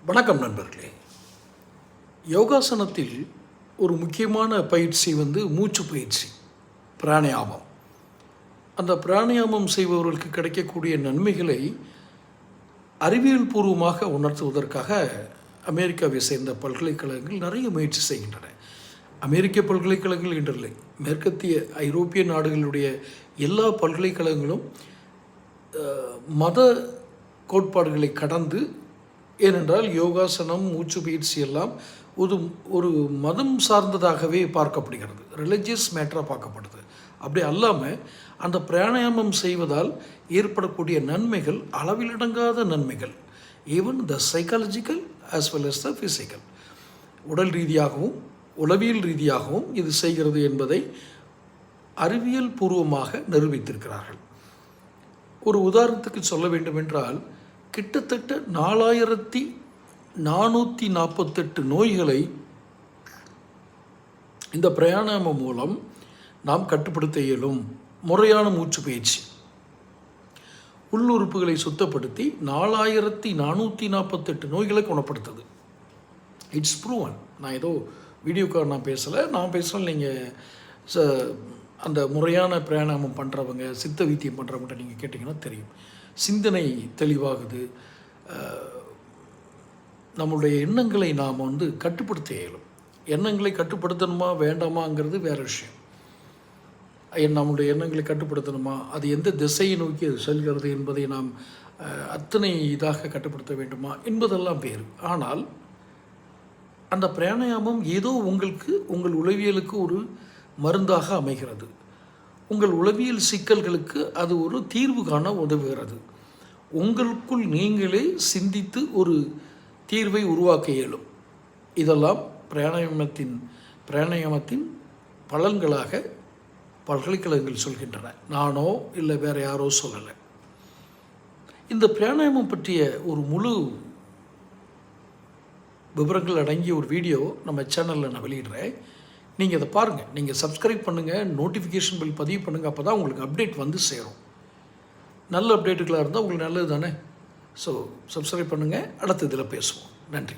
வணக்கம் நண்பர்களே. யோகாசனத்தில் ஒரு முக்கியமான பயிற்சி மூச்சு பயிற்சி, பிராணாயாமம். அந்த பிராணாயாமம் செய்பவர்களுக்கு கிடைக்கக்கூடிய நன்மைகளை அறிவியல் பூர்வமாக உணர்த்துவதற்காக அமெரிக்காவை சேர்ந்த பல்கலைக்கழகங்கள் நிறைய முயற்சி செய்கின்றன. அமெரிக்க பல்கலைக்கழகங்கள் என்றில்லை, மேற்கத்திய ஐரோப்பிய நாடுகளுடைய எல்லா பல்கலைக்கழகங்களும் மத கோட்பாடுகளை கடந்து, ஏனென்றால் யோகாசனம், மூச்சு பயிற்சி எல்லாம் ஒரு மதம் சார்ந்ததாகவே பார்க்கப்படுகிறது, ரிலிஜியஸ் மேட்டராக பார்க்கப்படுது. அப்படி அல்லாமல் அந்த பிராணாயாமம் செய்வதால் ஏற்படக்கூடிய நன்மைகள் அளவிலடங்காத நன்மைகள், even the psychological as well as the physical, உடல் ரீதியாகவும் உளவியல் ரீதியாகவும் இது செய்கிறது என்பதை அறிவியல் பூர்வமாக நிரூபித்திருக்கிறார்கள். ஒரு உதாரணத்துக்கு சொல்ல வேண்டுமென்றால், கிட்டத்தட்ட 4448 நோய்களை இந்த பிராணாயாமம் மூலம் நாம் கட்டுப்படுத்த இயலும். முறையான மூச்சு பயிற்சி உள்ளுறுப்புகளை சுத்தப்படுத்தி 4448 நோய்களை குணப்படுத்துது. It's proven. நான் ஏதோ வீடியோக்காக நான் பேசலை. நீங்கள் அந்த முறையான பிராணாயாமம் பண்ணுறவங்க, சித்த வைத்தியம் பண்ணுறவங்கள்ட்ட நீங்கள் கேட்டிங்கன்னா தெரியும். சிந்தனை தெளிவாகுது. நம்மளுடைய எண்ணங்களை நாம் கட்டுப்படுத்த இயலும். எண்ணங்களை கட்டுப்படுத்தணுமா வேண்டாமாங்கிறது வேறு விஷயம். நம்முடைய எண்ணங்களை கட்டுப்படுத்தணுமா, அது எந்த திசையை நோக்கி அது செல்கிறது என்பதை நாம் அத்தனை இதாக கட்டுப்படுத்த வேண்டுமா என்பதெல்லாம் வேறு. ஆனால் அந்த பிராணாயாமம் ஏதோ உங்கள் உளவியலுக்கு ஒரு மருந்தாக அமைகிறது. உங்கள் உளவியல் சிக்கல்களுக்கு அது ஒரு தீர்வு காண உதவுகிறது. உங்களுக்குள் நீங்களே சிந்தித்து ஒரு தீர்வை உருவாக்க இயலும். இதெல்லாம் பிராணாயாமத்தின் பலன்களாக பல்கலைக்கழகங்கள் சொல்கின்றன. நானோ இல்லை வேறு யாரோ சொல்லலை. இந்த பிராணாயாமம் பற்றிய ஒரு முழு விவரங்கள் அடங்கிய ஒரு வீடியோ நம்ம சேனலில் நான் வெளியிடுறேன். நீங்கள் அதை பாருங்கள். நீங்கள் சப்ஸ்கிரைப் பண்ணுங்கள், நோட்டிஃபிகேஷன் பில் பதிவு பண்ணுங்கள். அப்போ தான் உங்களுக்கு அப்டேட் சேரும். நல்ல அப்டேட்டுகளாக இருந்தால் உங்களுக்கு நல்லது தானே. ஸோ சப்ஸ்கிரைப் பண்ணுங்கள். அடுத்த இதில் பேசுவோம். நன்றி.